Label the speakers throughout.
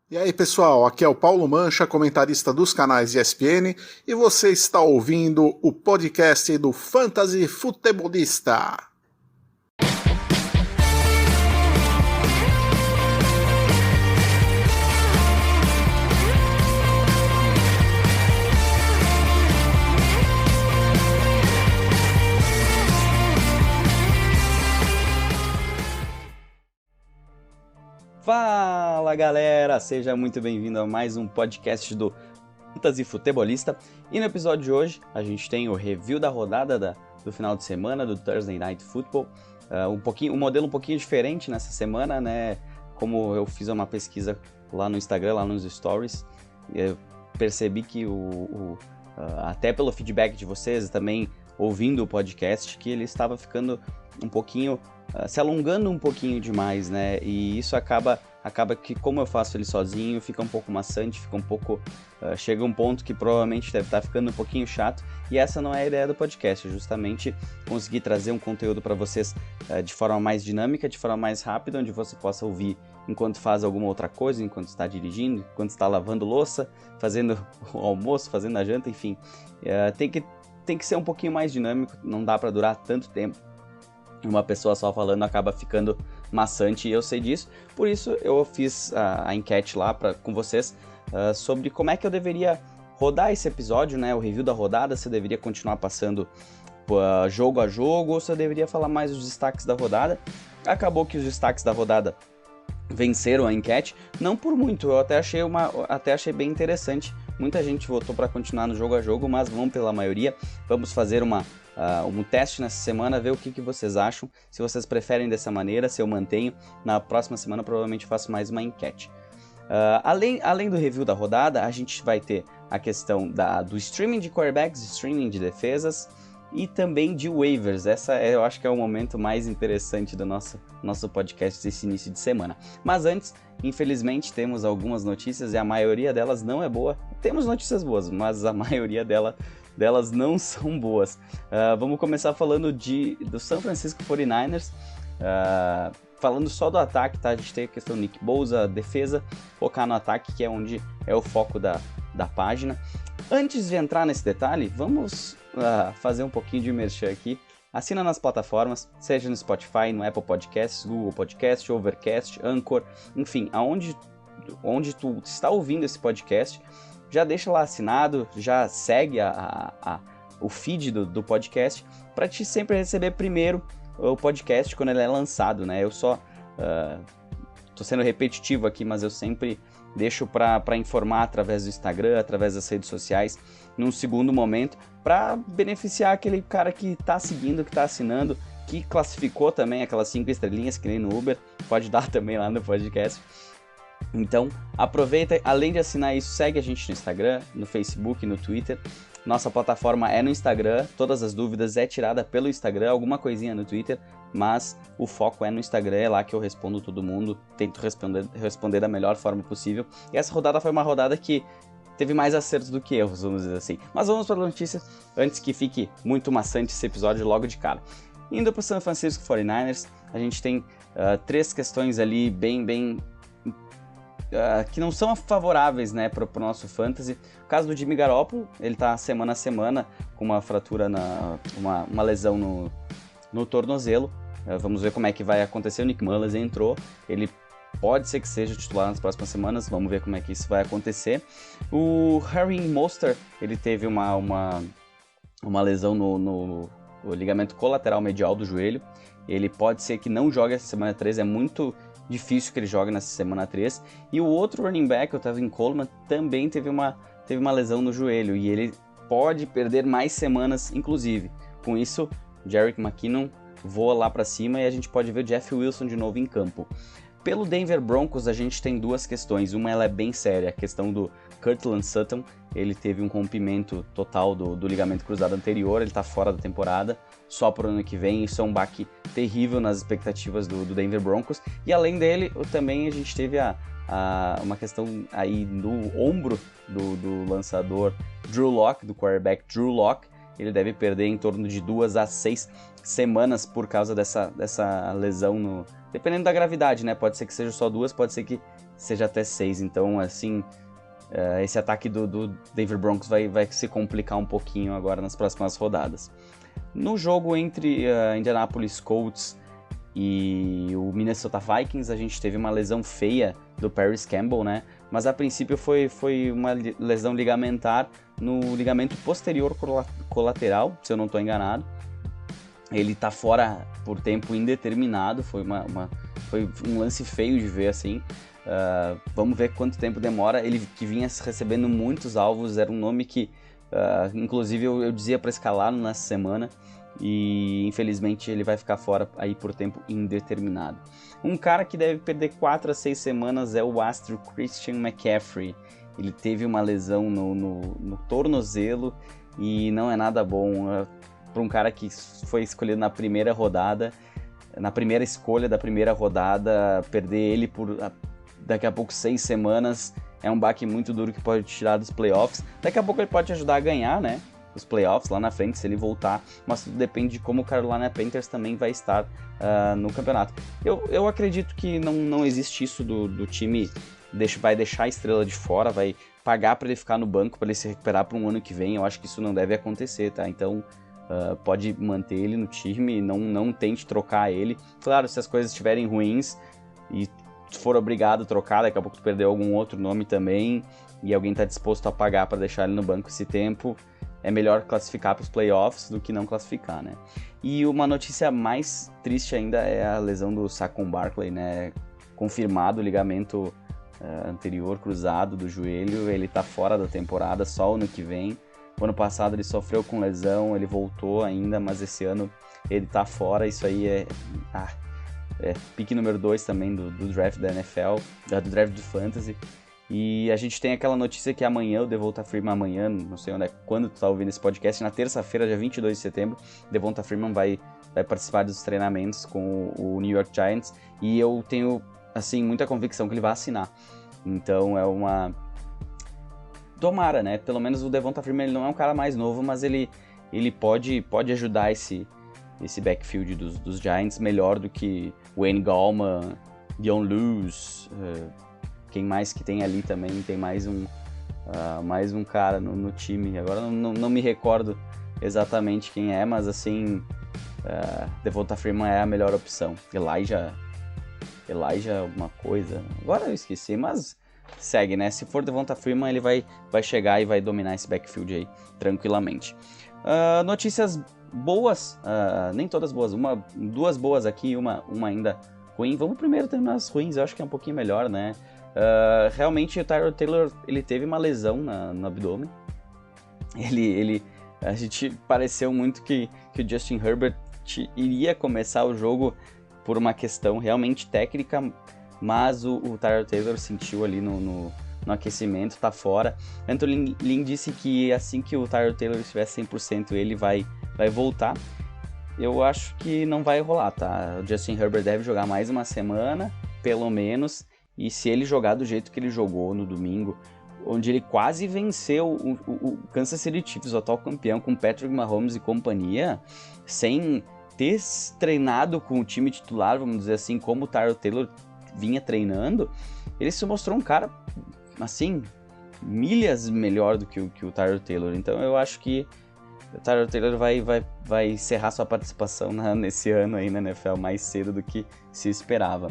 Speaker 1: E aí pessoal, aqui é o Paulo Mancha, comentarista dos canais ESPN, e você está ouvindo o podcast do Fantasy Futebolista.
Speaker 2: Fala galera, seja muito bem-vindo a mais um podcast do Fantasy Futebolista. E no episódio de hoje a gente tem o review da rodada do final de semana do Thursday Night Football. Um modelo um pouquinho diferente nessa semana, né? Como eu fiz uma pesquisa lá no Instagram, lá nos stories, eu percebi que até pelo feedback de vocês, também ouvindo o podcast, que ele estava ficando um pouquinho se alongando um pouquinho demais, né? E isso acaba que, como eu faço ele sozinho, fica um pouco maçante, fica um pouco... chega um ponto que provavelmente deve estar ficando um pouquinho chato, e essa não é a ideia do podcast, é justamente conseguir trazer um conteúdo para vocês de forma mais dinâmica, de forma mais rápida, onde você possa ouvir enquanto faz alguma outra coisa, enquanto está dirigindo, enquanto está lavando louça, fazendo o almoço, fazendo a janta, enfim. Tem que ser um pouquinho mais dinâmico, não dá para durar tanto tempo. Uma pessoa só falando acaba ficando maçante, e eu sei disso. Por isso eu fiz a enquete lá com vocês sobre como é que eu deveria rodar esse episódio, né? O review da rodada, se eu deveria continuar passando jogo a jogo ou se eu deveria falar mais os destaques da rodada. Acabou que os destaques da rodada venceram a enquete, não por muito, eu até achei bem interessante. Muita gente votou para continuar no jogo a jogo, mas vamos pela maioria. Vamos fazer um teste nessa semana, ver o que vocês acham, se vocês preferem dessa maneira, se eu mantenho. Na próxima semana provavelmente faço mais uma enquete. Além do review da rodada, a gente vai ter a questão do streaming de quarterbacks, streaming de defesas e também de waivers. Eu acho que é o momento mais interessante do nosso podcast desse início de semana. Mas antes, infelizmente, temos algumas notícias e a maioria delas não é boa. Temos notícias boas, mas a maioria delas não são boas. Vamos começar falando do San Francisco 49ers, falando só do ataque, tá? A gente tem a questão do Nick Bosa, a defesa, focar no ataque, que é onde é o foco da página. Antes de entrar nesse detalhe, vamos fazer um pouquinho de merchan aqui. Assina nas plataformas, seja no Spotify, no Apple Podcasts, Google Podcast, Overcast, Anchor, enfim, onde tu está ouvindo esse podcast, já deixa lá assinado, já segue o feed do podcast, para te sempre receber primeiro o podcast quando ele é lançado, né? Eu só tô sendo repetitivo aqui, mas eu sempre deixo para informar através do Instagram, através das redes sociais, num segundo momento, para beneficiar aquele cara que está seguindo, que está assinando, que classificou também aquelas 5 estrelinhas, que nem no Uber, pode dar também lá no podcast. Então, aproveita, além de assinar isso, segue a gente no Instagram, no Facebook, no Twitter. Nossa plataforma é no Instagram, todas as dúvidas é tirada pelo Instagram, alguma coisinha no Twitter, mas o foco é no Instagram, é lá que eu respondo todo mundo, tento responder da melhor forma possível. E essa rodada foi uma rodada que teve mais acertos do que erros, vamos dizer assim. Mas vamos para a notícia, antes que fique muito maçante esse episódio logo de cara. Indo para o San Francisco 49ers, a gente tem 3 questões ali bem que não são favoráveis, né, para o nosso fantasy. O caso do Jimmy Garoppolo, ele está semana a semana com uma fratura, uma lesão no tornozelo. Vamos ver como é que vai acontecer. O Nick Mullens entrou, ele pode ser que seja titular nas próximas semanas, vamos ver como é que isso vai acontecer. O Harry Mostert, ele teve uma lesão no ligamento colateral medial do joelho. Ele pode ser que não jogue essa semana 3, é muito difícil que ele jogue nessa semana 3. E o outro running back, o Tevin Coleman, também teve uma lesão no joelho, e ele pode perder mais semanas, inclusive. Com isso, Jerick McKinnon voa lá para cima e a gente pode ver o Jeff Wilson de novo em campo. Pelo Denver Broncos, a gente tem 2 questões. Uma ela é bem séria, a questão do Courtland Sutton. Ele teve um rompimento total do ligamento cruzado anterior, ele está fora da temporada, só para o ano que vem. Isso é um baque terrível nas expectativas do Denver Broncos. E além dele, também a gente teve uma questão aí no ombro do lançador Drew Lock, do quarterback Drew Lock. Ele deve perder em torno de 2 a 6 semanas por causa dessa lesão, dependendo da gravidade, né? Pode ser que seja só 2, pode ser que seja até 6. Então, assim, esse ataque do Denver Broncos vai se complicar um pouquinho agora nas próximas rodadas. No jogo entre Indianapolis Colts e o Minnesota Vikings, a gente teve uma lesão feia do Paris Campbell, né? Mas a princípio foi uma lesão ligamentar no ligamento posterior colateral, se eu não estou enganado. Ele tá fora por tempo indeterminado, foi um lance feio de ver assim. Vamos ver quanto tempo demora. Ele que vinha recebendo muitos alvos, era um nome que inclusive eu dizia para escalar nessa semana, e infelizmente ele vai ficar fora aí por tempo indeterminado. Um cara que deve perder 4 a 6 semanas é o astro Christian McCaffrey. Ele teve uma lesão no tornozelo e não é nada bom para um cara que foi escolhido na primeira rodada, na primeira escolha da primeira rodada. Perder ele por daqui a pouco 6 semanas é um baque muito duro que pode tirar dos playoffs. Daqui a pouco ele pode te ajudar a ganhar, né, os playoffs lá na frente, se ele voltar, mas tudo depende de como o Carolina Panthers também vai estar no campeonato. Eu acredito que não existe isso do time vai deixar a estrela de fora, vai pagar para ele ficar no banco, para ele se recuperar para um ano que vem. Eu acho que isso não deve acontecer, tá? Então pode manter ele no time, não tente trocar ele. Claro, se as coisas estiverem ruins e for obrigado a trocar, daqui a pouco tu perdeu algum outro nome também e alguém está disposto a pagar para deixar ele no banco esse tempo, é melhor classificar para os playoffs do que não classificar, né? E uma notícia mais triste ainda é a lesão do Saquon Barkley, né? Confirmado o ligamento anterior cruzado do joelho, ele tá fora da temporada, só o ano que vem. O ano passado ele sofreu com lesão, ele voltou ainda, mas esse ano ele tá fora. Isso aí é pique número 2 também do draft da NFL, do draft do Fantasy. E a gente tem aquela notícia que amanhã, o Devonta Freeman amanhã, não sei quando tu tá ouvindo esse podcast, na terça-feira, dia 22 de setembro, Devonta Freeman vai participar dos treinamentos com o New York Giants, e eu tenho, assim, muita convicção que ele vai assinar. Então é uma... Tomara, né? Pelo menos o Devonta Freeman, ele não é um cara mais novo, mas ele pode ajudar esse backfield dos Giants melhor do que Wayne Gallman, Dion Lewis... Quem mais que tem ali também? Tem mais um cara no time. Agora não me recordo exatamente quem é, mas assim, Devonta Freeman é a melhor opção. Elijah alguma coisa. Agora eu esqueci, mas segue, né? Se for Devonta Freeman, ele vai chegar e vai dominar esse backfield aí tranquilamente. Notícias boas, nem todas boas, duas boas aqui, uma ainda ruim. Vamos primeiro terminar as ruins, eu acho que é um pouquinho melhor, né? Realmente o Tyrod Taylor, ele teve uma lesão no abdômen. A gente pareceu muito que o Justin Herbert iria começar o jogo por uma questão realmente técnica, mas o Tyrod Taylor sentiu ali no aquecimento, tá fora. Anthony Lynn disse que assim que o Tyrod Taylor estiver 100%, ele vai voltar. Eu acho que não vai rolar, tá? O Justin Herbert deve jogar mais uma semana, pelo menos. E se ele jogar do jeito que ele jogou no domingo, onde ele quase venceu o Kansas City Chiefs, o atual campeão, com Patrick Mahomes e companhia, sem ter treinado com o time titular, vamos dizer assim, como o Tyrod Taylor vinha treinando, ele se mostrou um cara, assim, milhas melhor do que o Tyrod Taylor. Então eu acho que o Tyrod Taylor vai encerrar sua participação nesse ano aí na NFL mais cedo do que se esperava.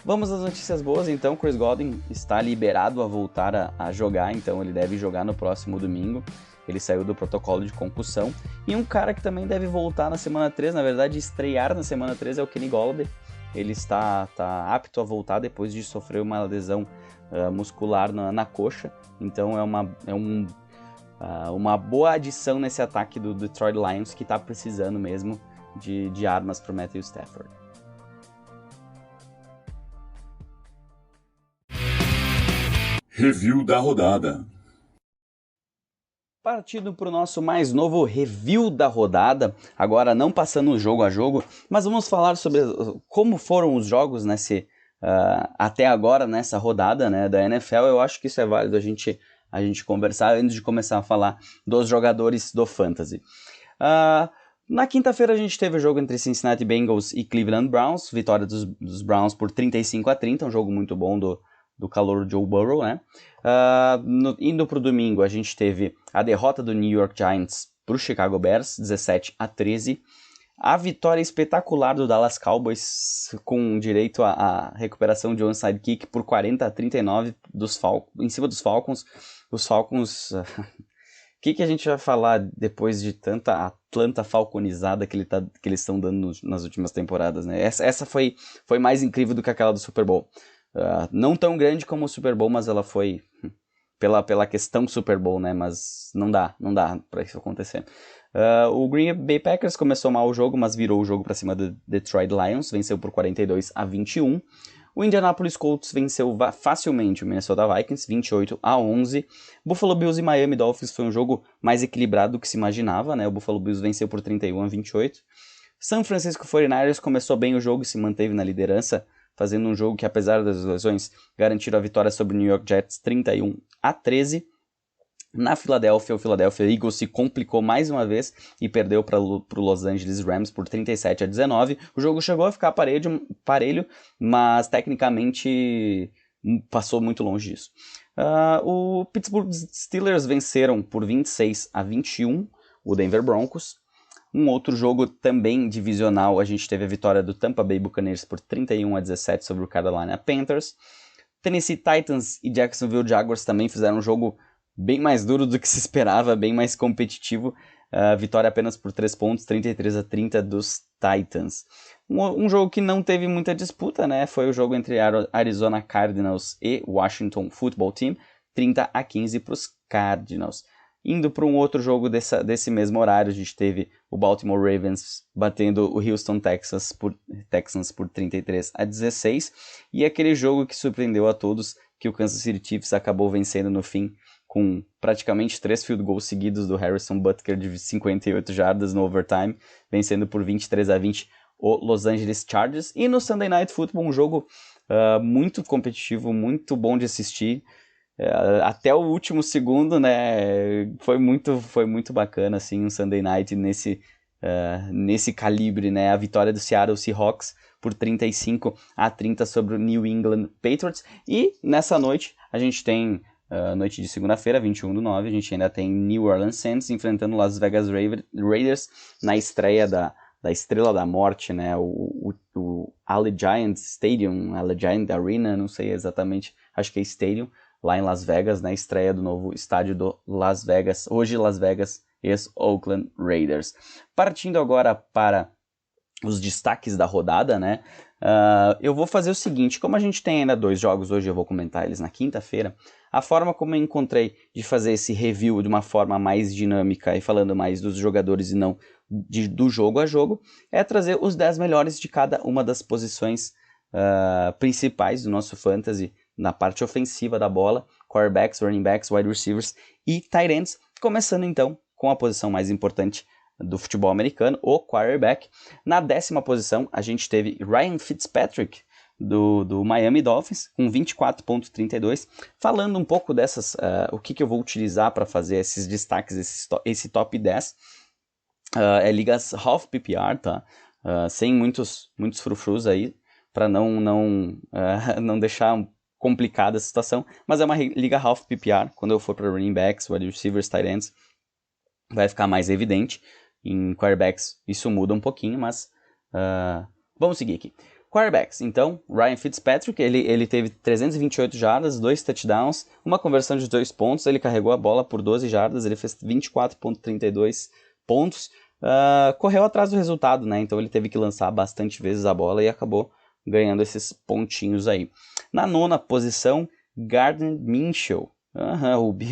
Speaker 2: Vamos às notícias boas, então. Chris Godwin está liberado a voltar a jogar, então ele deve jogar no próximo domingo. Ele saiu do protocolo de concussão. E um cara que também deve voltar na semana 3, na verdade estrear na semana 3, é o Kenny Golladay. Ele está apto a voltar depois de sofrer uma lesão muscular na coxa. Então é uma boa adição nesse ataque do Detroit Lions, que está precisando mesmo de armas para o Matthew Stafford.
Speaker 3: Review da rodada.
Speaker 2: Partindo para o nosso mais novo review da rodada, agora não passando jogo a jogo, mas vamos falar sobre como foram os jogos até agora nessa rodada, né, da NFL. Eu acho que isso é válido a gente conversar antes de começar a falar dos jogadores do Fantasy. Na quinta-feira a gente teve o jogo entre Cincinnati Bengals e Cleveland Browns, vitória dos Browns por 35-30, um jogo muito bom do calouro Joe Burrow, né? Indo para o domingo, a gente teve a derrota do New York Giants para o Chicago Bears, 17-13. A vitória espetacular do Dallas Cowboys, com direito à recuperação de onside kick por 40-39 em cima dos Falcons. Os Falcons... O que a gente vai falar depois de tanta Atlanta falconizada que eles estão dando nas últimas temporadas, né? Essa foi mais incrível do que aquela do Super Bowl. Não tão grande como o Super Bowl, mas ela foi pela questão Super Bowl, né? Mas não dá pra isso acontecer. O Green Bay Packers começou mal o jogo, mas virou o jogo para cima do Detroit Lions, venceu por 42-21. O Indianapolis Colts venceu facilmente o Minnesota Vikings, 28-11. Buffalo Bills e Miami Dolphins foi um jogo mais equilibrado do que se imaginava, né? O Buffalo Bills venceu por 31-28. San Francisco 49ers começou bem o jogo e se manteve na liderança, fazendo um jogo que, apesar das lesões, garantiu a vitória sobre o New York Jets 31-13. Na Filadélfia, o Philadelphia Eagles se complicou mais uma vez e perdeu para o Los Angeles Rams por 37-19. O jogo chegou a ficar parelho, mas tecnicamente passou muito longe disso. O Pittsburgh Steelers venceram por 26-21 o Denver Broncos. Um outro jogo também divisional, a gente teve a vitória do Tampa Bay Buccaneers por 31-17 sobre o Carolina Panthers. Tennessee Titans e Jacksonville Jaguars também fizeram um jogo bem mais duro do que se esperava, bem mais competitivo. Vitória apenas por 3 pontos, 33-30 dos Titans. Um jogo que não teve muita disputa, né? Foi o jogo entre Arizona Cardinals e Washington Football Team, 30-15 para os Cardinals. Indo para um outro jogo desse mesmo horário, a gente teve o Baltimore Ravens batendo o Houston Texans por 33-16. E aquele jogo que surpreendeu a todos, que o Kansas City Chiefs acabou vencendo no fim, com praticamente 3 field goals seguidos do Harrison Butker de 58 jardas no overtime, vencendo por 23-20 o Los Angeles Chargers. E no Sunday Night Football, um jogo muito competitivo, muito bom de assistir, até o último segundo, né? Foi muito bacana, assim, um Sunday Night nesse calibre, né? A vitória do Seattle Seahawks por 35-30 sobre o New England Patriots. E nessa noite, a gente tem... noite de segunda-feira, 21/9, a gente ainda tem New Orleans Saints enfrentando Las Vegas Raiders na estreia da Estrela da Morte, né? O Allegiant Stadium, Allegiant Arena, não sei exatamente, acho que é Stadium, lá em Las Vegas, na estreia do novo estádio do Las Vegas, hoje Las Vegas ex-Oakland Raiders. Partindo agora para os destaques da rodada, né? Eu vou fazer o seguinte, como a gente tem ainda 2 jogos hoje, eu vou comentar eles na quinta-feira, a forma como eu encontrei de fazer esse review de uma forma mais dinâmica e falando mais dos jogadores e não do jogo a jogo, é trazer os 10 melhores de cada uma das posições principais do nosso fantasy, na parte ofensiva da bola, quarterbacks, running backs, wide receivers e tight ends, começando então com a posição mais importante do futebol americano, o quarterback. Na 10ª posição, a gente teve Ryan Fitzpatrick, do Miami Dolphins, com 24.32. Falando um pouco dessas, o que eu vou utilizar para fazer esses destaques, esse top 10, é ligas half PPR, tá? Sem muitos frufrus aí, para não deixar complicada a situação, mas é uma liga half PPR. Quando eu for para running backs, wide receivers, tight ends, vai ficar mais evidente. Em quarterbacks isso muda um pouquinho, mas vamos seguir aqui. Quarterbacks, então, Ryan Fitzpatrick, ele teve 328 jardas, 2 touchdowns, uma conversão de 2 pontos, ele carregou a bola por 12 jardas, ele fez 24.32 pontos, correu atrás do resultado, né? Então ele teve que lançar bastante vezes a bola e acabou ganhando esses pontinhos aí. Na 9ª posição, Gardner Minshew.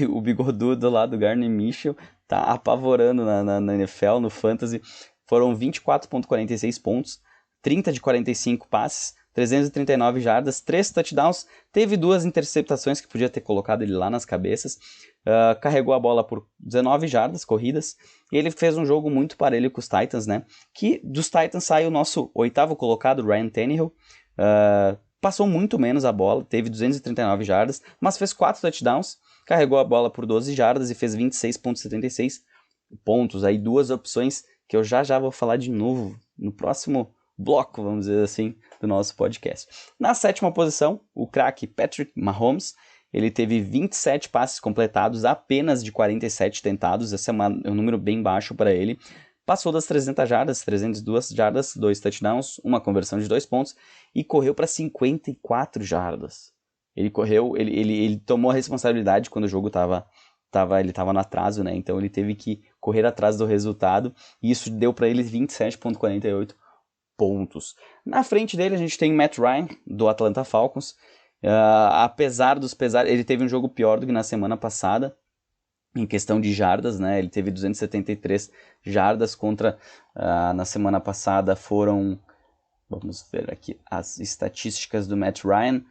Speaker 2: O bigodudo lá do Gardner Minshew tá apavorando na NFL, no Fantasy. Foram 24.46 pontos, 30 de 45 passes, 339 jardas, 3 touchdowns. Teve 2 interceptações que podia ter colocado ele lá nas cabeças. Carregou a bola por 19 jardas corridas. E ele fez um jogo muito parelho com os Titans, né? Que dos Titans saiu o nosso 8º colocado, Ryan Tannehill. Passou muito menos a bola, teve 239 jardas, mas fez 4 touchdowns, carregou a bola por 12 jardas e fez 26.76 pontos. Aí 2 opções que eu já vou falar de novo no próximo bloco, vamos dizer assim, do nosso podcast. Na 7ª posição, o craque Patrick Mahomes. Ele teve 27 passes completados, apenas de 47 tentados. Esse é um número bem baixo para ele. Passou das 300 jardas, 302 jardas, 2 touchdowns, uma conversão de 2 pontos e correu para 54 jardas. Ele correu, ele tomou a responsabilidade quando o jogo ele estava no atraso, né? Então ele teve que correr atrás do resultado e isso deu para ele 27,48 pontos. Na frente dele a gente tem Matt Ryan, do Atlanta Falcons. Apesar dos pesares, ele teve um jogo pior do que na semana passada, em questão de jardas, né? Ele teve 273 jardas contra, na semana passada foram, vamos ver aqui as estatísticas do Matt Ryan,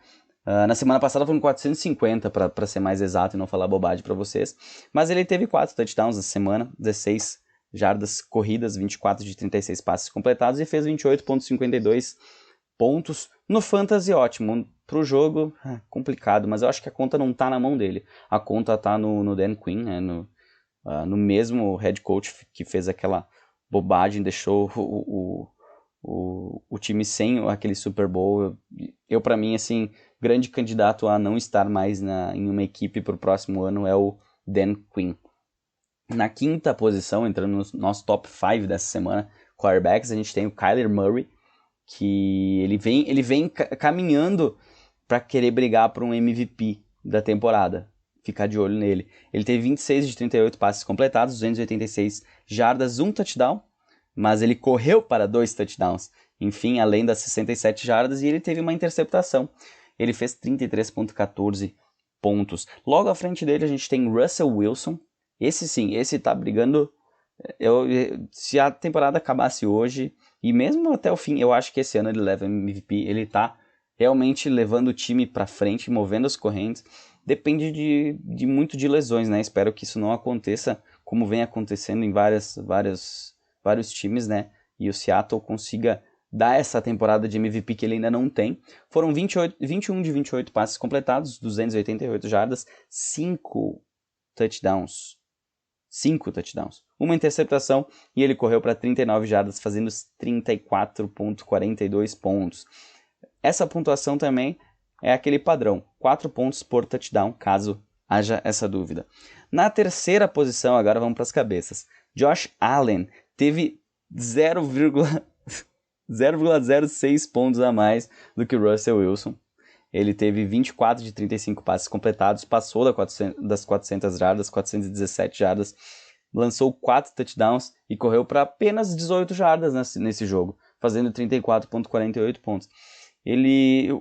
Speaker 2: na semana passada foram 450, para ser mais exato e não falar bobagem para vocês, mas ele teve 4 touchdowns essa semana, 16 jardas corridas, 24 de 36 passes completados e fez 28,52 pontos. No Fantasy, ótimo. Pro jogo, complicado, mas eu acho que a conta não tá na mão dele. A conta tá no Dan Quinn, né, no mesmo head coach que fez aquela bobagem, deixou o time sem aquele Super Bowl. Eu, para mim, assim, grande candidato a não estar mais em uma equipe pro próximo ano é o Dan Quinn. Na 5ª posição, entrando no nosso top 5 dessa semana, quarterbacks, a gente tem o Kyler Murray, que ele vem caminhando para querer brigar por um MVP da temporada. Ficar de olho nele. Ele teve 26 de 38 passes completados, 286 jardas, 1 touchdown, mas ele correu para 2 touchdowns. Enfim, além das 67 jardas, e ele teve uma interceptação. Ele fez 33,14 pontos. Logo à frente dele a gente tem Russell Wilson. Esse tá brigando. Se a temporada acabasse hoje, e mesmo até o fim, eu acho que esse ano ele leva MVP. Ele tá realmente levando o time para frente, movendo as correntes. Depende de muito de lesões, né? Espero que isso não aconteça como vem acontecendo em vários times, né? E o Seattle consiga dar essa temporada de MVP que ele ainda não tem. Foram 21 de 28 passes completados, 288 jardas, 5 touchdowns. 5 touchdowns. Uma interceptação e ele correu para 39 jardas, fazendo 34,42 pontos. Essa pontuação também é aquele padrão, 4 pontos por touchdown, caso haja essa dúvida. Na 3ª posição, agora vamos para as cabeças. Josh Allen teve 0,06 pontos a mais do que Russell Wilson. Ele teve 24 de 35 passes completados, passou das 400 jardas, 417 jardas, lançou 4 touchdowns e correu para apenas 18 jardas nesse jogo, fazendo 34,48 pontos.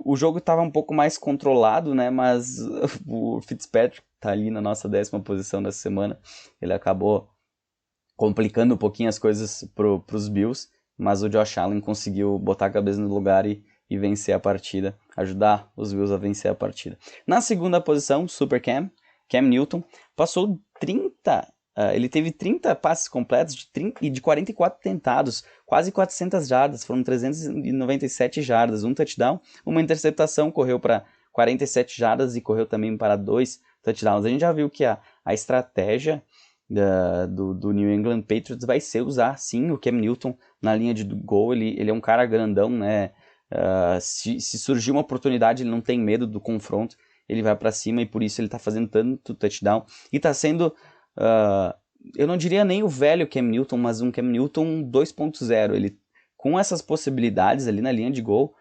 Speaker 2: O jogo estava um pouco mais controlado, né? Mas o Fitzpatrick está ali na nossa 10ª posição dessa semana. Ele acabou complicando um pouquinho as coisas para os Bills, mas o Josh Allen conseguiu botar a cabeça no lugar e vencer a partida, ajudar os Bills a vencer a partida. Na 2ª posição, Super Cam Newton, passou 30... ele teve 30 passes completos de 44 tentados, quase 400 jardas, foram 397 jardas, 1 touchdown, uma interceptação, correu para 47 jardas e correu também para 2 touchdowns. A gente já viu que a estratégia do New England Patriots vai ser usar, sim, o Cam Newton na linha de gol. Ele é um cara grandão, né? Se surgir uma oportunidade, ele não tem medo do confronto, ele vai para cima e por isso ele está fazendo tanto touchdown e está sendo... eu não diria nem o velho Cam Newton, mas um Cam Newton 2.0. Ele, com essas possibilidades ali na linha de gol,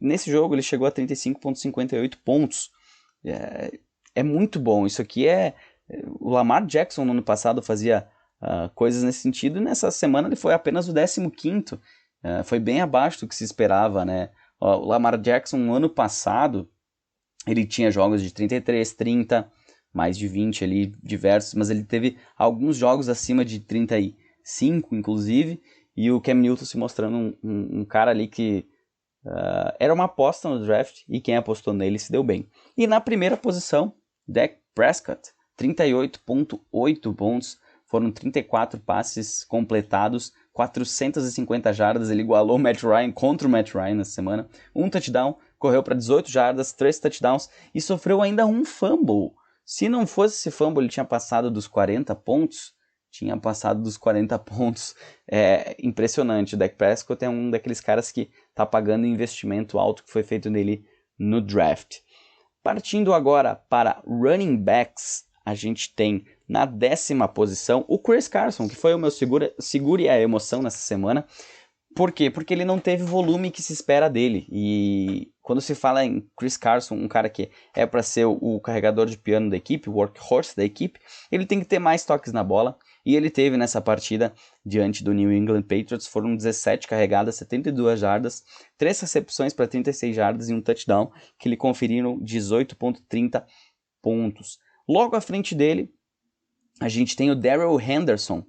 Speaker 2: nesse jogo ele chegou a 35,58 pontos. É muito bom. Isso aqui o Lamar Jackson no ano passado fazia coisas nesse sentido, e nessa semana ele foi apenas o 15º. Foi bem abaixo do que se esperava, né? O Lamar Jackson no ano passado ele tinha jogos de 33, 30... mais de 20 ali, diversos, mas ele teve alguns jogos acima de 35, inclusive, e o Cam Newton se mostrando um cara ali que era uma aposta no draft, e quem apostou nele se deu bem. E na 1ª posição, Dak Prescott, 38,8 pontos, foram 34 passes completados, 450 jardas, ele igualou o Matt Ryan contra o Matt Ryan nessa semana, 1 touchdown, correu para 18 jardas, 3 touchdowns, e sofreu ainda um fumble. Se não fosse esse fumble, ele tinha passado dos 40 pontos, tinha passado dos 40 pontos. É impressionante. O Dak Prescott é um daqueles caras que tá pagando o investimento alto que foi feito nele no draft. Partindo agora para running backs, a gente tem na 10ª posição o Chris Carson, que foi o meu segure a emoção nessa semana. Por quê? Porque ele não teve o volume que se espera dele. E quando se fala em Chris Carson, um cara que é para ser o carregador de piano da equipe, o workhorse da equipe, ele tem que ter mais toques na bola. E ele teve nessa partida diante do New England Patriots. Foram 17 carregadas, 72 jardas, 3 recepções para 36 jardas e um touchdown, que lhe conferiram 18,30 pontos. Logo à frente dele, a gente tem o Darrell Henderson.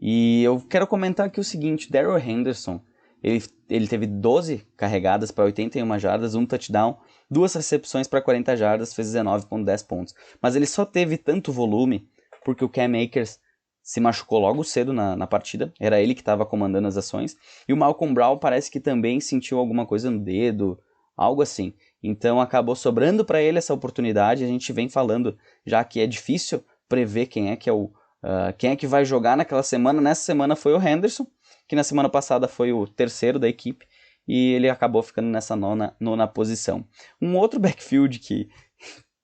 Speaker 2: E eu quero comentar aqui o seguinte, Darrell Henderson, ele teve 12 carregadas para 81 jardas, um touchdown, 2 recepções para 40 jardas, fez 19,10 pontos. Mas ele só teve tanto volume porque o Cam Akers se machucou logo cedo na partida, era ele que estava comandando as ações, e o Malcolm Brown parece que também sentiu alguma coisa no dedo, algo assim. Então acabou sobrando para ele essa oportunidade, a gente vem falando já que é difícil prever quem é que vai jogar naquela semana. Nessa semana foi o Henderson, que na semana passada foi o terceiro da equipe, e ele acabou ficando nessa nona posição. Um outro backfield que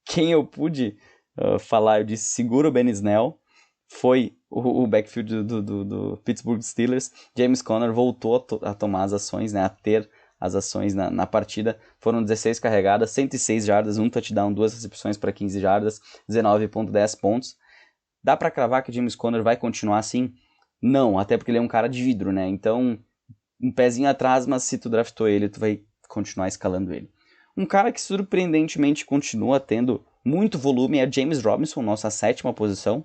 Speaker 2: quem eu pude falar, eu disse segura o Ben Snell, foi o backfield do Pittsburgh Steelers. James Conner voltou a tomar as ações, né, a ter as ações na partida. Foram 16 carregadas, 106 jardas, um touchdown, 2 recepções para 15 jardas, 19,10 pontos. Dá para cravar que o James Conner vai continuar assim? Não, até porque ele é um cara de vidro, né? Então, um pezinho atrás, mas se tu draftou ele, tu vai continuar escalando ele. Um cara que surpreendentemente continua tendo muito volume é James Robinson, nossa 7ª posição.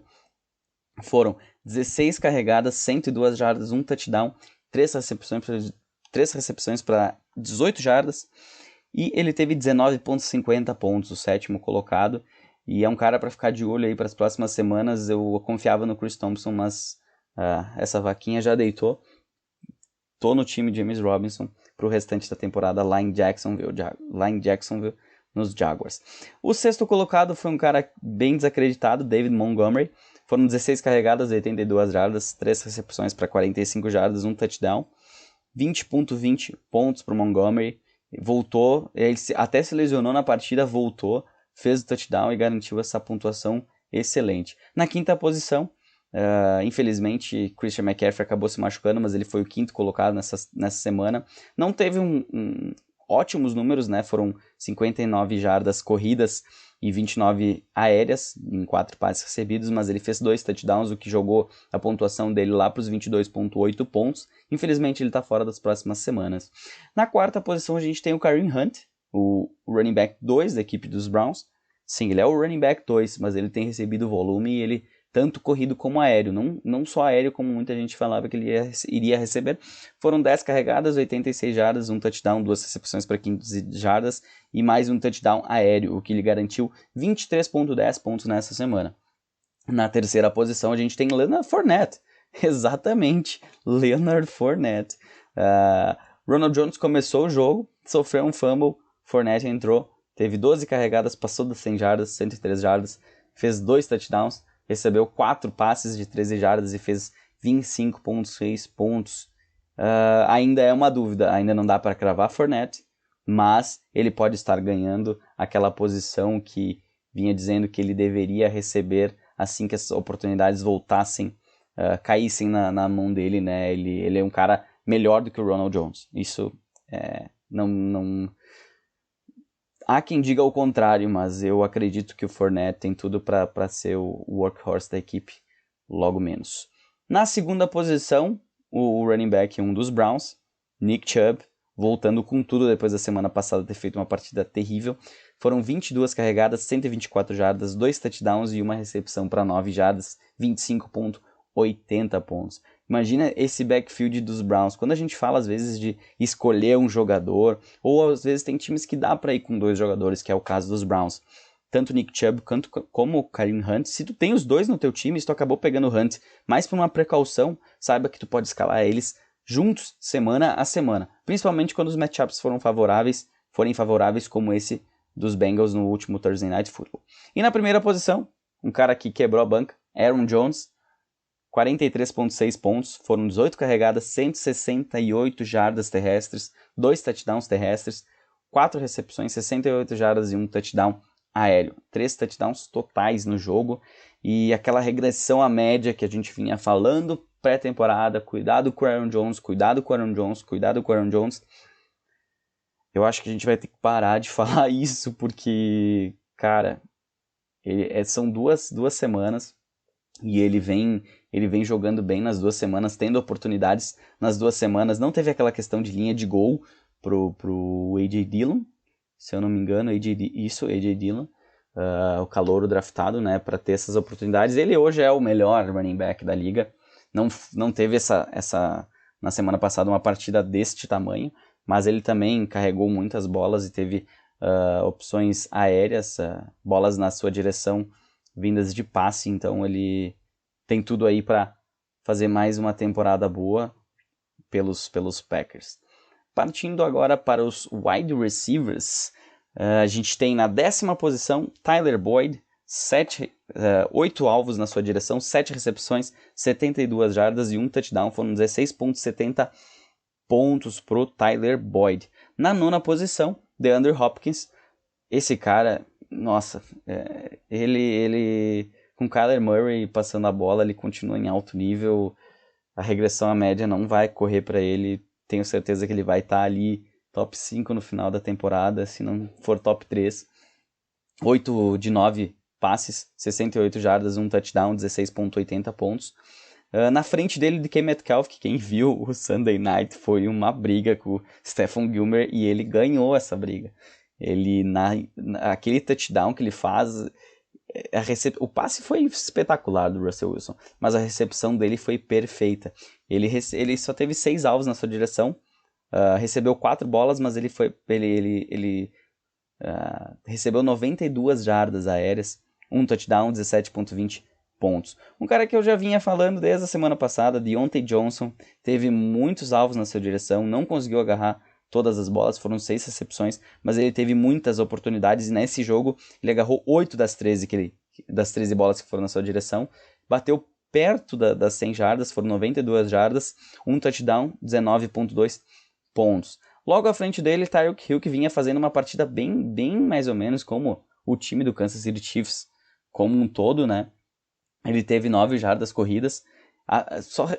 Speaker 2: Foram 16 carregadas, 102 jardas, um touchdown, 3 recepções para 18 jardas. E ele teve 19,50 pontos, o 7º colocado. E é um cara para ficar de olho aí para as próximas semanas. Eu confiava no Chris Thompson, mas essa vaquinha já deitou. Tô no time de James Robinson para o restante da temporada lá em Jacksonville, nos Jaguars. O 6º colocado foi um cara bem desacreditado, David Montgomery. Foram 16 carregadas, 82 jardas, 3 recepções para 45 jardas, um touchdown. 20,20 pontos para o Montgomery. Voltou, ele até se lesionou na partida, voltou, fez o touchdown e garantiu essa pontuação excelente. Na 5ª posição, infelizmente, Christian McCaffrey acabou se machucando, mas ele foi o 5º colocado nessa semana. Não teve ótimos números, né? Foram 59 jardas corridas e 29 aéreas em 4 passes recebidos, mas ele fez 2 touchdowns, o que jogou a pontuação dele lá para os 22,8 pontos. Infelizmente, ele está fora das próximas semanas. Na 4ª posição, a gente tem o Kareem Hunt, o running back 2 da equipe dos Browns. Sim, ele é o running back 2, mas ele tem recebido volume e ele tanto corrido como aéreo, não só aéreo como muita gente falava que ele iria receber. Foram 10 carregadas, 86 jardas, um touchdown, 2 recepções para 15 jardas e mais um touchdown aéreo, o que lhe garantiu 23,10 pontos nessa semana. Na 3ª posição a gente tem Leonard Fournette, exatamente, Leonard Fournette. Ronald Jones começou o jogo, sofreu um fumble, Fournette entrou, teve 12 carregadas, passou das 100 jardas, 103 jardas, fez 2 touchdowns, recebeu 4 passes de 13 jardas e fez 25,6 pontos. Ainda é uma dúvida, ainda não dá para cravar Fournette, mas ele pode estar ganhando aquela posição que vinha dizendo que ele deveria receber assim que as oportunidades voltassem, caíssem na mão dele, né? Ele é um cara melhor do que o Ronald Jones. Isso não... Há quem diga o contrário, mas eu acredito que o Fournette tem tudo para ser o workhorse da equipe, logo menos. Na 2ª posição, o running back, um dos Browns, Nick Chubb, voltando com tudo depois da semana passada ter feito uma partida terrível. Foram 22 carregadas, 124 jardas, 2 touchdowns e uma recepção para 9 jardas, 25,80 pontos. Imagina esse backfield dos Browns. Quando a gente fala, às vezes, de escolher um jogador, ou às vezes tem times que dá para ir com 2 jogadores, que é o caso dos Browns. Tanto Nick Chubb como o Kareem Hunt. Se tu tem os 2 no teu time, se tu acabou pegando o Hunt, mais por uma precaução, saiba que tu pode escalar eles juntos, semana a semana. Principalmente quando os matchups forem favoráveis como esse dos Bengals no último Thursday Night Football. E na 1ª posição, um cara que quebrou a banca, Aaron Jones. 43,6 pontos, foram 18 carregadas, 168 jardas terrestres, 2 touchdowns terrestres, 4 recepções, 68 jardas e 1 touchdown aéreo. 3 touchdowns totais no jogo, e aquela regressão à média que a gente vinha falando pré-temporada, cuidado com o Aaron Jones, cuidado com o Aaron Jones, cuidado com o Aaron Jones. Eu acho que a gente vai ter que parar de falar isso, porque, cara, são duas semanas, e ele vem jogando bem nas 2 semanas, tendo oportunidades nas 2 semanas. Não teve aquela questão de linha de gol pro A.J. Dillon, se eu não me engano, A.J. Dillon, o calouro draftado, né, para ter essas oportunidades. Ele hoje é o melhor running back da liga. Não teve na semana passada uma partida deste tamanho, mas ele também carregou muitas bolas e teve opções aéreas, bolas na sua direção vindas de passe, então ele tem tudo aí para fazer mais uma temporada boa pelos Packers. Partindo agora para os wide receivers, a gente tem na 10ª posição Tyler Boyd, 8 alvos na sua direção, 7 recepções, 72 jardas e 1 touchdown, foram 16,70 pontos pro Tyler Boyd. Na 9ª posição, DeAndre Hopkins, esse cara, nossa, ele com Kyler Murray passando a bola, ele continua em alto nível, a regressão à média não vai correr para ele, tenho certeza que ele vai estar ali top 5 no final da temporada, se não for top 3. 8 de 9 passes, 68 jardas, 1 touchdown, 16,80 pontos. Na frente dele, DK Metcalf, que quem viu o Sunday Night foi uma briga com o Stephon Gilmore, e ele ganhou essa briga. Ele, aquele touchdown que ele faz, o passe foi espetacular do Russell Wilson, mas a recepção dele foi perfeita. Ele só teve 6 alvos na sua direção, recebeu 4 bolas, mas ele recebeu 92 jardas aéreas, 1 touchdown, 17,20 pontos. Um cara que eu já vinha falando desde a semana passada, Diontae Johnson, teve muitos alvos na sua direção, não conseguiu agarrar todas as bolas, foram 6 recepções, mas ele teve muitas oportunidades, e nesse jogo ele agarrou 8 das 13 bolas que foram na sua direção, bateu perto das 100 jardas, foram 92 jardas, 1 touchdown, 19,2 pontos. Logo à frente dele, Tyreek Hill, que vinha fazendo uma partida bem mais ou menos como o time do Kansas City Chiefs como um todo, né? Ele teve 9 jardas corridas,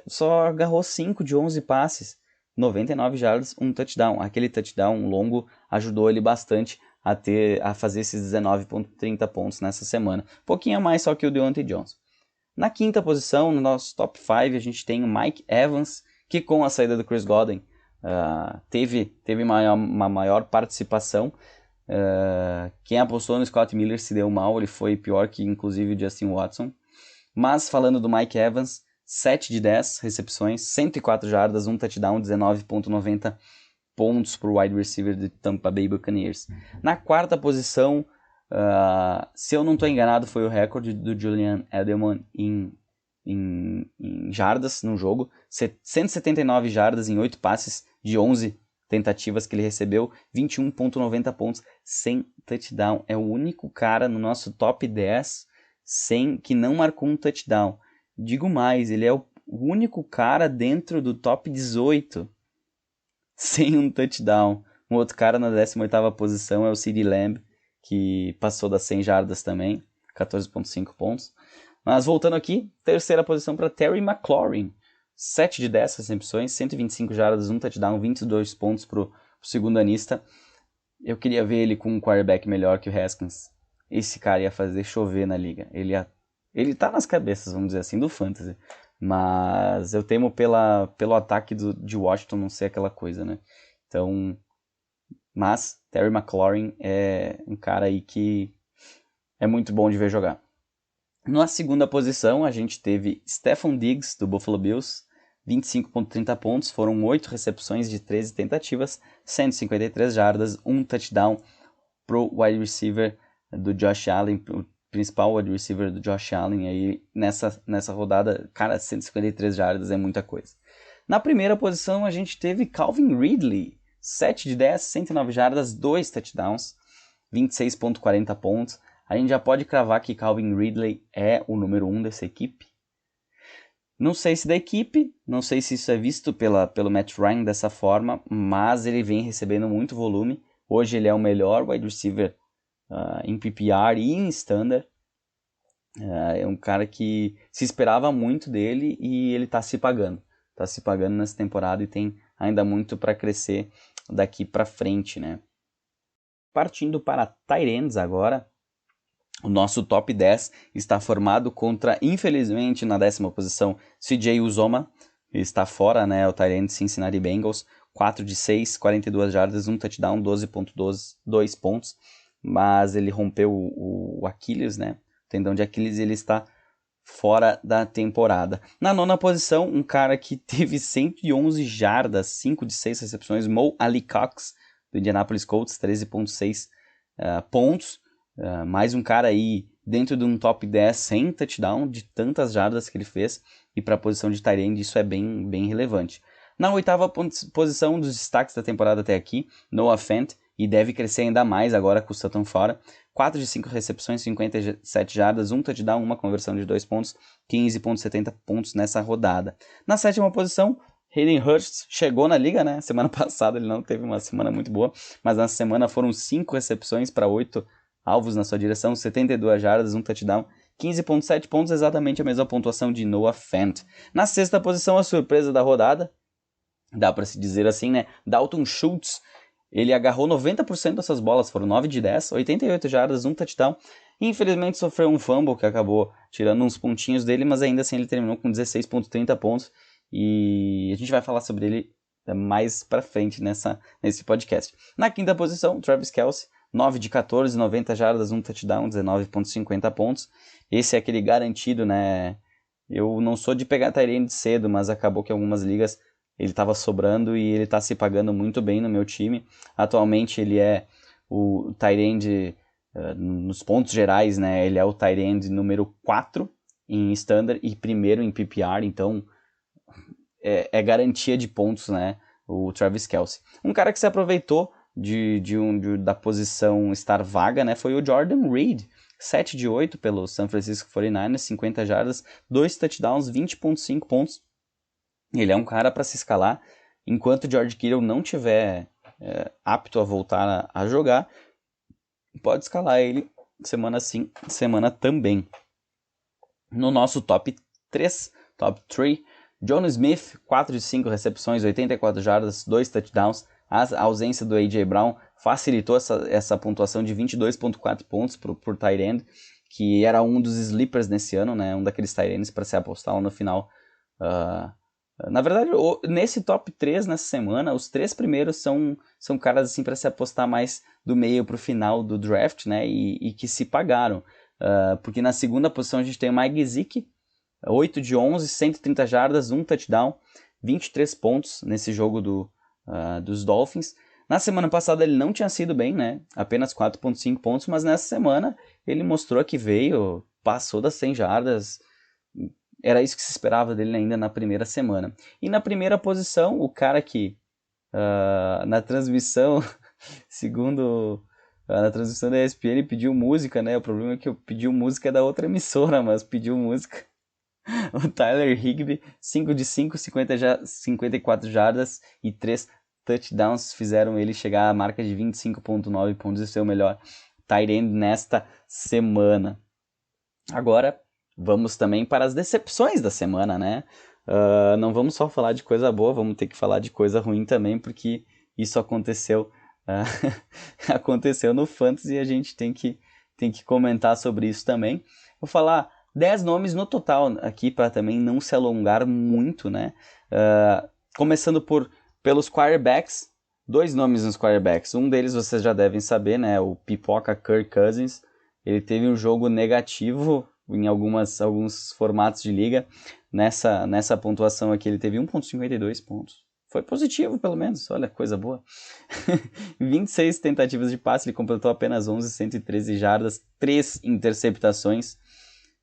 Speaker 2: só agarrou 5 de 11 passes, 99 jardas, 1 touchdown. Aquele touchdown longo ajudou ele bastante a fazer esses 19,30 pontos nessa semana. Pouquinho a mais só que o Diontae Johnson. Na 5ª posição, no nosso top 5, a gente tem o Mike Evans, que com a saída do Chris Godwin teve uma maior participação. Quem apostou no Scott Miller se deu mal, ele foi pior que inclusive o Justin Watson. Mas falando do Mike Evans, 7 de 10 recepções, 104 jardas, 1 touchdown, 19,90 pontos para o wide receiver de Tampa Bay Buccaneers. Na 4ª posição, se eu não estou enganado, foi o recorde do Julian Edelman em jardas no jogo, 179 jardas em 8 passes de 11 tentativas que ele recebeu, 21,90 pontos, sem touchdown. É o único cara no nosso top 10 que não marcou um touchdown. Digo mais, ele é o único cara dentro do top 18 sem um touchdown. Um outro cara na 18ª posição é o CeeDee Lamb, que passou das 100 jardas também, 14,5 pontos. Mas voltando aqui, 3ª posição para Terry McLaurin, 7 de 10 recepções, 125 jardas, 1 touchdown, 22 pontos para o segundo anista. Eu queria ver ele com um quarterback melhor que o Haskins. Esse cara ia fazer chover na liga. Ele tá nas cabeças, vamos dizer assim, do fantasy. Mas eu temo pelo ataque de Washington não ser aquela coisa, né? Então, mas Terry McLaurin é um cara aí que é muito bom de ver jogar. Na 2ª posição, a gente teve Stephon Diggs, do Buffalo Bills, 25,30 pontos, foram 8 recepções de 13 tentativas, 153 jardas, 1 touchdown pro wide receiver do Josh Allen, o principal wide receiver do Josh Allen aí nessa rodada. Cara, 153 jardas é muita coisa. Na 1ª posição, a gente teve Calvin Ridley, 7 de 10, 109 jardas, 2 touchdowns, 26,40 pontos. A gente já pode cravar que Calvin Ridley é o número 1 dessa equipe? Não sei se da equipe, não sei se isso é visto pelo Matt Ryan dessa forma, mas ele vem recebendo muito volume. Hoje ele é o melhor wide receiver em PPR e em standard. É um cara que se esperava muito dele e ele está se pagando. Está se pagando nessa temporada e tem ainda muito para crescer daqui para frente, né? Partindo para tight ends agora, o nosso top 10 está formado contra, infelizmente, na 10ª posição, CJ Uzomah. Ele está fora, né? O tight end Cincinnati Bengals. 4 de 6, 42 jardas, 1 touchdown, 12.2 pontos. Mas ele rompeu o Aquiles, né? O tendão de Aquiles, ele está fora da temporada. Na 9ª posição, um cara que teve 111 jardas, 5 de 6 recepções, Mo Alie-Cox, do Indianapolis Colts, 13.6 pontos. Mais um cara aí dentro de um top 10 sem touchdown, de tantas jardas que ele fez, e para a posição de tight end isso é bem, bem relevante. Na 8ª posição dos destaques da temporada até aqui, Noah Fant, e deve crescer ainda mais agora com o Sutton fora. 4 de 5 recepções, 57 jardas, 1 touchdown, uma conversão de 2 pontos, 15.70 pontos nessa rodada. Na 7ª posição, Hayden Hurst chegou na liga, né? Semana passada ele não teve uma semana muito boa, mas na semana foram 5 recepções para 8 alvos na sua direção, 72 jardas, 1 touchdown, 15.7 pontos, exatamente a mesma pontuação de Noah Fant. Na 6ª posição, a surpresa da rodada, dá para se dizer assim, né? Dalton Schultz. Ele agarrou 90% dessas bolas, foram 9 de 10, 88 jardas, 1 touchdown. Infelizmente sofreu um fumble que acabou tirando uns pontinhos dele, mas ainda assim ele terminou com 16.30 pontos. E a gente vai falar sobre ele mais pra frente nesse podcast. Na 5ª posição, Travis Kelce, 9 de 14, 90 jardas, 1 touchdown, 19.50 pontos. Esse é aquele garantido, né? Eu não sou de pegar tight end cedo, mas acabou que algumas ligas ele estava sobrando e ele está se pagando muito bem no meu time. Atualmente ele é o tight end, nos pontos gerais, né? Ele é o tight end número 4 em standard e primeiro em PPR, então é garantia de pontos, né? O Travis Kelce. Um cara que se aproveitou da posição estar vaga, né? Foi o Jordan Reed. 7 de 8 pelo San Francisco 49ers, 50 jardas, 2 touchdowns, 20.5 pontos. Ele é um cara para se escalar. Enquanto o George Kittle não tiver apto a voltar a jogar, pode escalar ele semana sim, semana também. No nosso top 3, Jonnu Smith, 4 de 5 recepções, 84 jardas, 2 touchdowns. A ausência do A.J. Brown facilitou essa pontuação de 22.4 pontos por tight end, que era um dos sleepers nesse ano, né? Um daqueles tight ends para se apostar lá no final. Na verdade, nesse top 3 nessa semana, os 3 primeiros são caras assim para se apostar mais do meio para o final do draft, né? E que se pagaram. Porque na 2ª posição a gente tem o Mike Gesicki, 8 de 11, 130 jardas, 1 touchdown, 23 pontos nesse jogo dos Dolphins. Na semana passada ele não tinha sido bem, né? Apenas 4.5 pontos, mas nessa semana ele mostrou que veio, passou das 100 jardas. Era isso que se esperava dele ainda na primeira semana. E na primeira posição, o cara que na transmissão, na transmissão da ESPN pediu música, né? O problema é que eu pedi música da outra emissora, mas pediu música. O Tyler Higbee, 5 de 5, 54 jardas e 3 touchdowns fizeram ele chegar à marca de 25.9 pontos e ser o melhor tight end nesta semana. Agora, vamos também para as decepções da semana, né? Não vamos só falar de coisa boa, vamos ter que falar de coisa ruim também, porque isso aconteceu aconteceu no Fantasy e a gente tem que comentar sobre isso também. Vou falar 10 nomes no total aqui para também não se alongar muito, né? Começando pelos quarterbacks, 2 nomes nos quarterbacks. Um deles vocês já devem saber, né? O pipoca Kirk Cousins. Ele teve um jogo negativo em alguns formatos de liga. Nessa pontuação aqui ele teve 1.52 pontos. Foi positivo, pelo menos. Olha, coisa boa. 26 tentativas de passe, ele completou apenas 11, 113 jardas, 3 interceptações.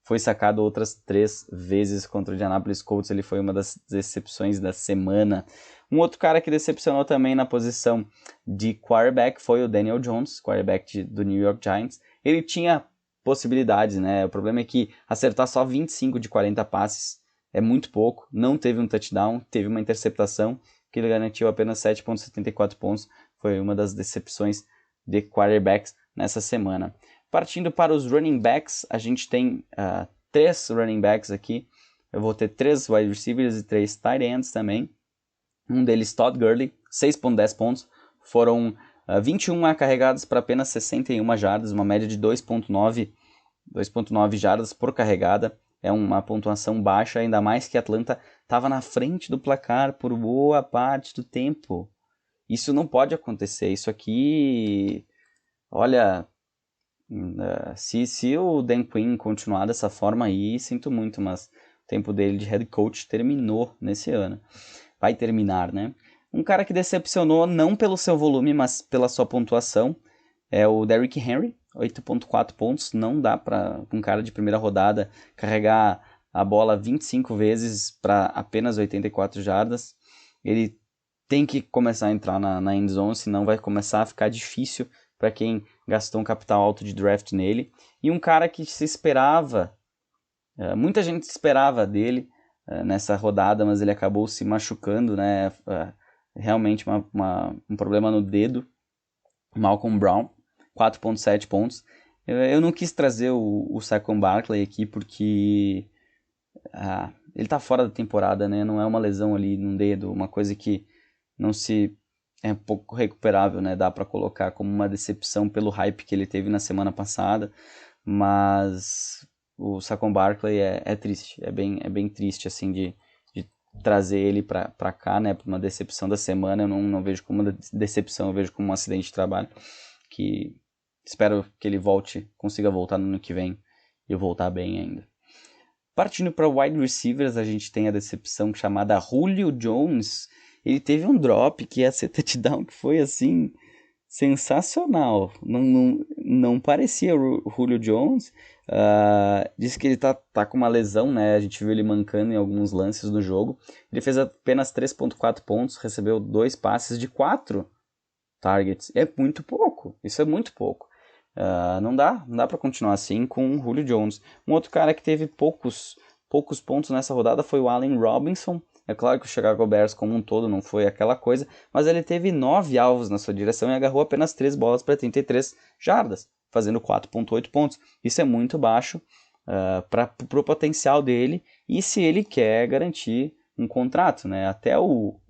Speaker 2: Foi sacado outras 3 vezes contra o Indianapolis Colts. Ele foi uma das decepções da semana. Um outro cara que decepcionou também na posição de quarterback foi o Daniel Jones, quarterback do New York Giants. Ele tinha possibilidades, né? O problema é que acertar só 25 de 40 passes é muito pouco, não teve um touchdown, teve uma interceptação, que ele garantiu apenas 7,74 pontos, foi uma das decepções de quarterbacks nessa semana. Partindo para os running backs, a gente tem 3 running backs aqui, eu vou ter 3 wide receivers e 3 tight ends também, um deles Todd Gurley, 6,10 pontos, foram 21 carregadas para apenas 61 jardas, uma média de 2,9 jardas por carregada. É uma pontuação baixa, ainda mais que Atlanta estava na frente do placar por boa parte do tempo. Isso não pode acontecer. Isso aqui, olha, se o Dan Quinn continuar dessa forma aí, sinto muito, mas o tempo dele de head coach terminou nesse ano. Vai terminar, né? Um cara que decepcionou não pelo seu volume, mas pela sua pontuação, é o Derrick Henry, 8,4 pontos. Não dá para um cara de primeira rodada carregar a bola 25 vezes para apenas 84 jardas. Ele tem que começar a entrar na end zone, senão vai começar a ficar difícil para quem gastou um capital alto de draft nele. E um cara que se esperava, muita gente esperava dele nessa rodada, mas ele acabou se machucando, né? Realmente um problema no dedo. Malcolm Brown, 4,7 pontos. Eu não quis trazer o Saquon Barkley aqui porque ele tá fora da temporada, né? Não é uma lesão ali no dedo, uma coisa que não se é um pouco recuperável, né? Dá para colocar como uma decepção pelo hype que ele teve na semana passada, mas o Saquon Barkley é triste, é bem triste assim de trazer ele para cá, né, para uma decepção da semana. Eu não vejo como uma decepção, eu vejo como um acidente de trabalho, que espero que ele consiga voltar no ano que vem e voltar bem ainda. Partindo para wide receivers, a gente tem a decepção chamada Julio Jones. Ele teve um drop que ia ser touchdown, que foi assim sensacional. Não parecia o Julio Jones. Diz que ele tá com uma lesão, né? A gente viu ele mancando em alguns lances do jogo. Ele fez apenas 3,4 pontos, recebeu 2 passes de 4 targets. É muito pouco, isso é muito pouco. Não dá para continuar assim com o Julio Jones. Um outro cara que teve poucos pontos nessa rodada foi o Allen Robinson. É claro que o Chicago Bears como um todo não foi aquela coisa, mas ele teve 9 alvos na sua direção e agarrou apenas 3 bolas para 33 jardas, fazendo 4,8 pontos. Isso é muito baixo para o potencial dele e se ele quer garantir um contrato, né? Até o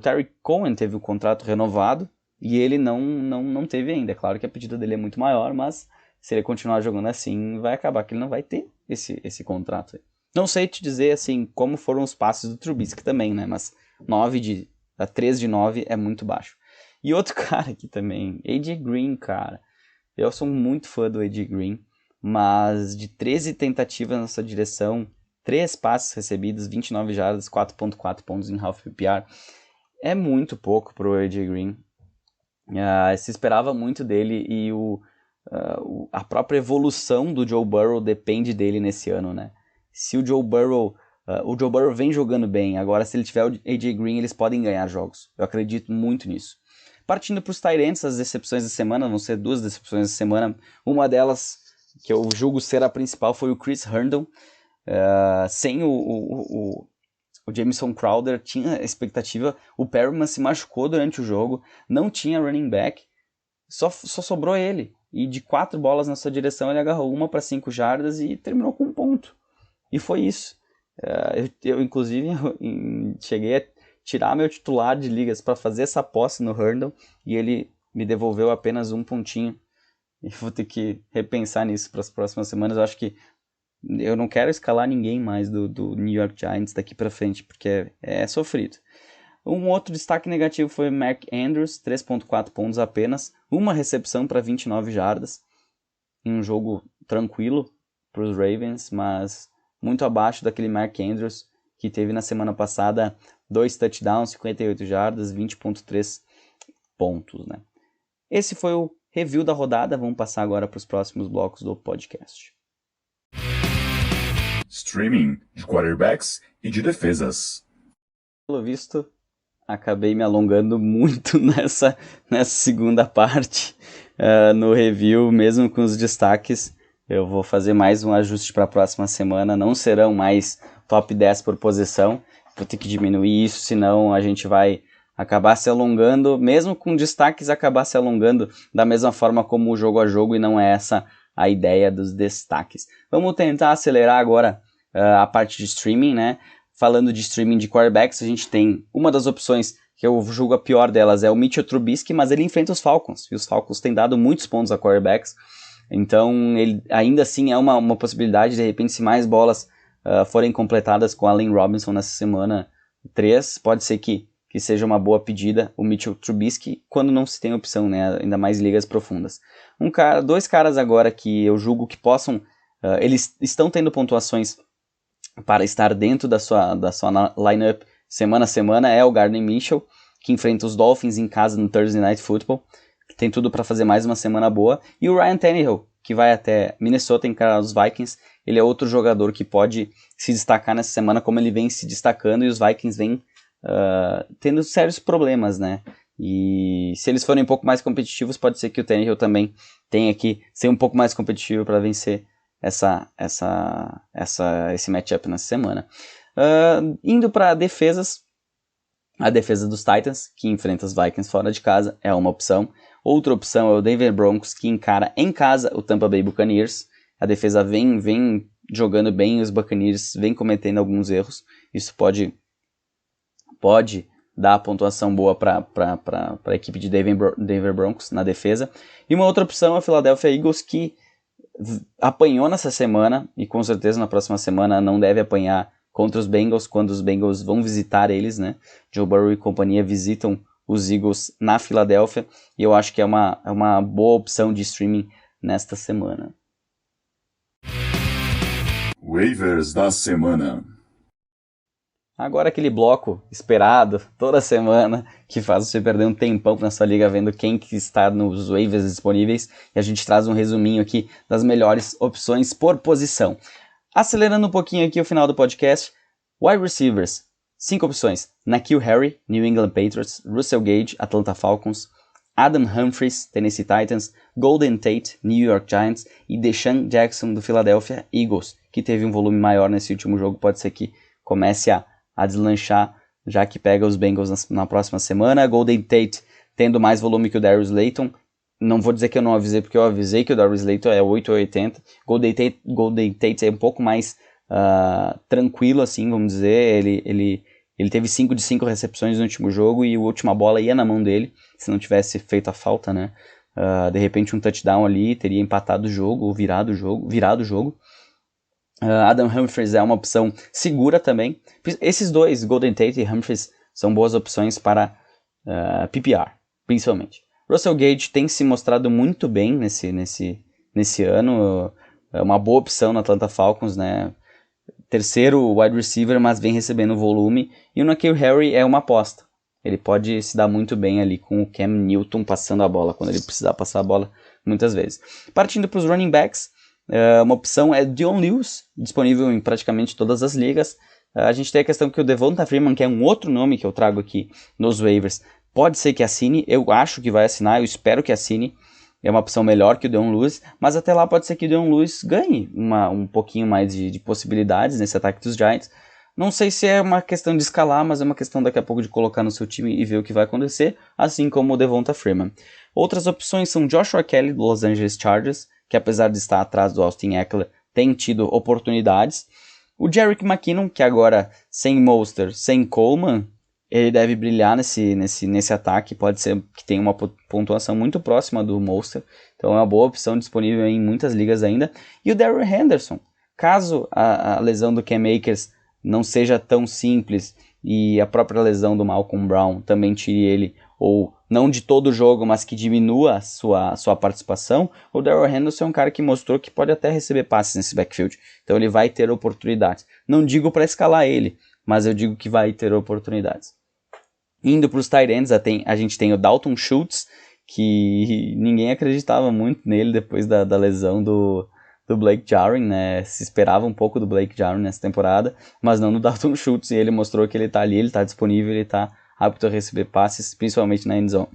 Speaker 2: Tarik Cohen teve o contrato renovado e ele não teve ainda. É claro que a pedida dele é muito maior, mas se ele continuar jogando assim, vai acabar que ele não vai ter esse contrato aí. Não sei te dizer, assim, como foram os passes do Trubisky também, né? Mas 3 de 9 é muito baixo. E outro cara aqui também, AJ Green, cara. Eu sou muito fã do AJ Green, mas de 13 tentativas nessa direção, 3 passes recebidos, 29 jardas, 4,4 pontos em half PPR. É muito pouco pro AJ Green. Se esperava muito dele e a própria evolução do Joe Burrow depende dele nesse ano, né? Se o Joe Burrow vem jogando bem, agora se ele tiver o AJ Green, eles podem ganhar jogos. Eu acredito muito nisso. Partindo para os tight ends, as decepções da semana, vão ser 2 decepções da semana. Uma delas, que eu julgo ser a principal, foi o Chris Herndon. Sem o Jamison Crowder, tinha expectativa. O Perryman se machucou durante o jogo, não tinha running back, só sobrou ele. E de 4 bolas na sua direção, ele agarrou uma para 5 jardas e terminou com 1 ponto. E foi isso. Eu inclusive, cheguei a tirar meu titular de ligas para fazer essa posse no Herndon e ele me devolveu apenas 1 pontinho. E vou ter que repensar nisso para as próximas semanas. Eu acho que eu não quero escalar ninguém mais do New York Giants daqui para frente, porque é sofrido. Um outro destaque negativo foi o Mark Andrews, 3,4 pontos apenas, uma recepção para 29 jardas, em um jogo tranquilo para os Ravens, mas muito abaixo daquele Mark Andrews que teve na semana passada 2 touchdowns, 58 jardas, 20,3 pontos, né? Esse foi o review da rodada, vamos passar agora para os próximos blocos do podcast.
Speaker 3: Streaming de quarterbacks e de defesas.
Speaker 2: Pelo visto, acabei me alongando muito nessa segunda parte no review, mesmo com os destaques. Eu vou fazer mais um ajuste para a próxima semana. Não serão mais top 10 por posição. Vou ter que diminuir isso, senão a gente vai acabar se alongando, mesmo com destaques, acabar se alongando da mesma forma como o jogo a jogo, e não é essa a ideia dos destaques. Vamos tentar acelerar agora a parte de streaming, né? Falando de streaming de quarterbacks, a gente tem uma das opções que eu julgo a pior delas, é o Mitchell Trubisky, mas ele enfrenta os Falcons, e os Falcons têm dado muitos pontos a quarterbacks, então ele ainda assim é uma possibilidade, de repente, se mais bolas forem completadas com Allen Robinson nessa semana 3, pode ser que seja uma boa pedida o Mitchell Trubisky, quando não se tem opção, né, ainda mais ligas profundas. Dois caras agora que eu julgo que possam, eles estão tendo pontuações para estar dentro da sua lineup semana a semana, é o Gardner Minshew, que enfrenta os Dolphins em casa no Thursday Night Football, que tem tudo para fazer mais uma semana boa, e o Ryan Tannehill, que vai até Minnesota encarar os Vikings. Ele é outro jogador que pode se destacar nessa semana, como ele vem se destacando, e os Vikings vêm tendo sérios problemas, né? E se eles forem um pouco mais competitivos, pode ser que o Tannehill também tenha que ser um pouco mais competitivo para vencer esse matchup nessa semana. Indo para defesas, a defesa dos Titans, que enfrenta os Vikings fora de casa, é uma opção. Outra opção é o Denver Broncos, que encara em casa o Tampa Bay Buccaneers. A defesa vem jogando bem, e os Buccaneers vêm cometendo alguns erros. Isso pode dar pontuação boa para a equipe de Denver Broncos na defesa. E uma outra opção é o Philadelphia Eagles, que apanhou nessa semana, e com certeza na próxima semana não deve apanhar contra os Bengals, quando os Bengals vão visitar eles, né? Joe Burrow e companhia visitam os Eagles na Filadélfia, e eu acho que é uma boa opção de streaming nesta semana.
Speaker 3: Waivers da semana.
Speaker 2: Agora aquele bloco esperado toda semana, que faz você perder um tempão na sua liga vendo quem que está nos waivers disponíveis, e a gente traz um resuminho aqui das melhores opções por posição. Acelerando um pouquinho aqui o final do podcast, wide receivers, 5 opções: N'Keal Harry, New England Patriots; Russell Gage, Atlanta Falcons; Adam Humphries, Tennessee Titans; Golden Tate, New York Giants; e Deshaun Jackson, do Philadelphia Eagles, que teve um volume maior nesse último jogo, pode ser que comece a deslanchar, já que pega os Bengals na próxima semana. Golden Tate tendo mais volume que o Darius Slayton. Não vou dizer que eu não avisei, porque eu avisei que o Darius Slayton é 8,80. Golden Tate é um pouco mais tranquilo, assim, vamos dizer. Ele teve 5 de 5 recepções no último jogo, e a última bola ia na mão dele, se não tivesse feito a falta, né? De repente um touchdown ali teria empatado o jogo, ou virado o jogo. Adam Humphries é uma opção segura também. Esses dois, Golden Tate e Humphries, são boas opções para PPR, principalmente. Russell Gage tem se mostrado muito bem nesse ano. É uma boa opção na Atlanta Falcons, né? Terceiro wide receiver, mas vem recebendo volume. E o N'Keal Harry é uma aposta. Ele pode se dar muito bem ali com o Cam Newton passando a bola, quando ele precisar passar a bola muitas vezes. Partindo para os running backs, uma opção é Dion Lewis, disponível em praticamente todas as ligas. A gente tem a questão que o Devonta Freeman, que é um outro nome que eu trago aqui nos waivers, pode ser que assine. Eu acho que vai assinar, eu espero que assine. É uma opção melhor que o Dion Lewis, mas até lá pode ser que o Dion Lewis ganhe um pouquinho mais de possibilidades nesse ataque dos Giants. Não sei se é uma questão de escalar, mas é uma questão daqui a pouco de colocar no seu time e ver o que vai acontecer, assim como o Devonta Freeman. Outras opções são Joshua Kelly, do Los Angeles Chargers, que apesar de estar atrás do Austin Ekeler, tem tido oportunidades. O Jerick McKinnon, que agora sem Mostert, sem Coleman, ele deve brilhar nesse ataque, pode ser que tenha uma pontuação muito próxima do Mostert, então é uma boa opção disponível em muitas ligas ainda. E o Darrell Henderson, caso a lesão do Cam Akers não seja tão simples e a própria lesão do Malcolm Brown também tire ele, ou não de todo o jogo, mas que diminua a sua participação, o Darrell Henderson é um cara que mostrou que pode até receber passes nesse backfield, então ele vai ter oportunidades. Não digo para escalar ele, mas eu digo que vai ter oportunidades. Indo para os tight ends, a gente tem o Dalton Schultz, que ninguém acreditava muito nele depois da lesão do Blake Jarwin, né? Se esperava um pouco do Blake Jarwin nessa temporada, mas não do Dalton Schultz, e ele mostrou que ele está ali, ele está disponível, ele está apto a receber passes, principalmente na endzone.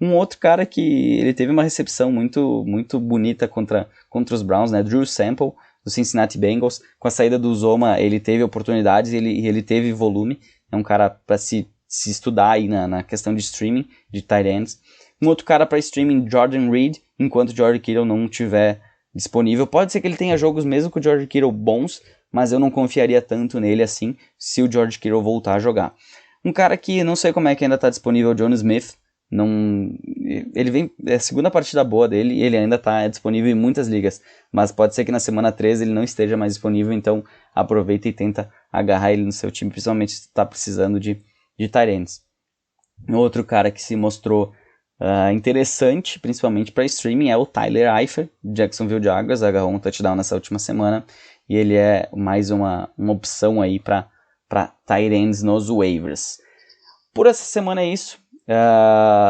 Speaker 2: Um outro cara que ele teve uma recepção muito, muito bonita contra os Browns, né? Drew Sample, do Cincinnati Bengals. Com a saída do Uzomah, ele teve oportunidades e ele teve volume. É um cara para se estudar aí na questão de streaming, de tight ends. Um outro cara para streaming, Jordan Reed, enquanto o George Kittle não estiver disponível. Pode ser que ele tenha jogos mesmo com o George Kittle bons, mas eu não confiaria tanto nele assim se o George Kittle voltar a jogar. Um cara que não sei como é que ainda está disponível, o John Smith. Ele vem, é a segunda partida boa dele e ele ainda está disponível em muitas ligas, mas pode ser que na semana 13 ele não esteja mais disponível, então aproveita e tenta agarrar ele no seu time, principalmente se está precisando de tight ends. Outro cara que se mostrou interessante, principalmente para streaming, é o Tyler Eifert, Jacksonville Jaguars, agarrou um touchdown nessa última semana e ele é mais uma opção aí para tight ends nos waivers. Por essa semana é isso.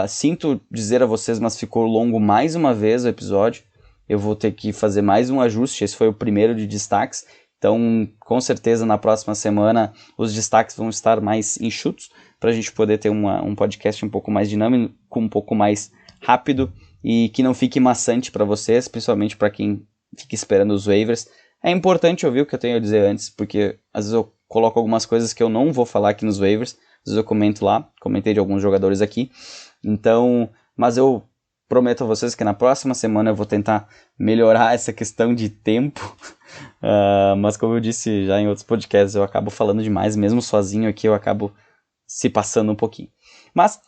Speaker 2: Sinto dizer a vocês, mas ficou longo mais uma vez o episódio. Eu vou ter que fazer mais um ajuste. Esse foi o primeiro de destaques. Então, com certeza, na próxima semana, os destaques vão estar mais enxutos para a gente poder ter um podcast um pouco mais dinâmico, um pouco mais rápido e que não fique maçante para vocês, principalmente para quem fica esperando os waivers. É importante ouvir o que eu tenho a dizer antes, porque às vezes eu coloco algumas coisas que eu não vou falar aqui nos waivers. Às vezes eu comento lá, comentei de alguns jogadores aqui. Então, mas eu prometo a vocês que na próxima semana eu vou tentar melhorar essa questão de tempo. Mas como eu disse já em outros podcasts, eu acabo falando demais, mesmo sozinho aqui eu acabo se passando um pouquinho. Mas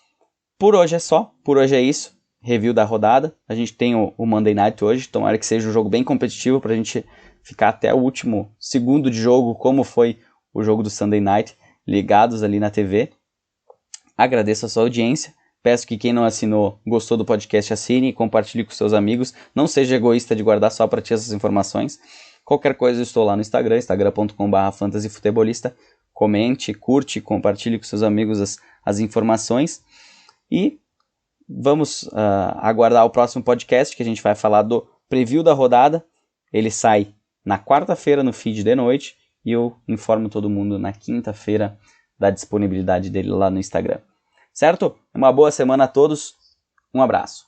Speaker 2: por hoje é só, por hoje é isso. Review da rodada. A gente tem o Monday Night hoje, tomara que seja um jogo bem competitivo para a gente ficar até o último segundo de jogo, como foi o jogo do Sunday Night, ligados ali na TV. Agradeço a sua audiência. Peço que quem não assinou, gostou do podcast, assine e compartilhe com seus amigos. Não seja egoísta de guardar só para ti essas informações. Qualquer coisa eu estou lá no Instagram, instagram.com/fantasyfutebolista. Comente, curte, compartilhe com seus amigos as informações. E vamos aguardar o próximo podcast, que a gente vai falar do preview da rodada. Ele sai na quarta-feira no feed de noite. E eu informo todo mundo na quinta-feira da disponibilidade dele lá no Instagram. Certo? Uma boa semana a todos. Um abraço.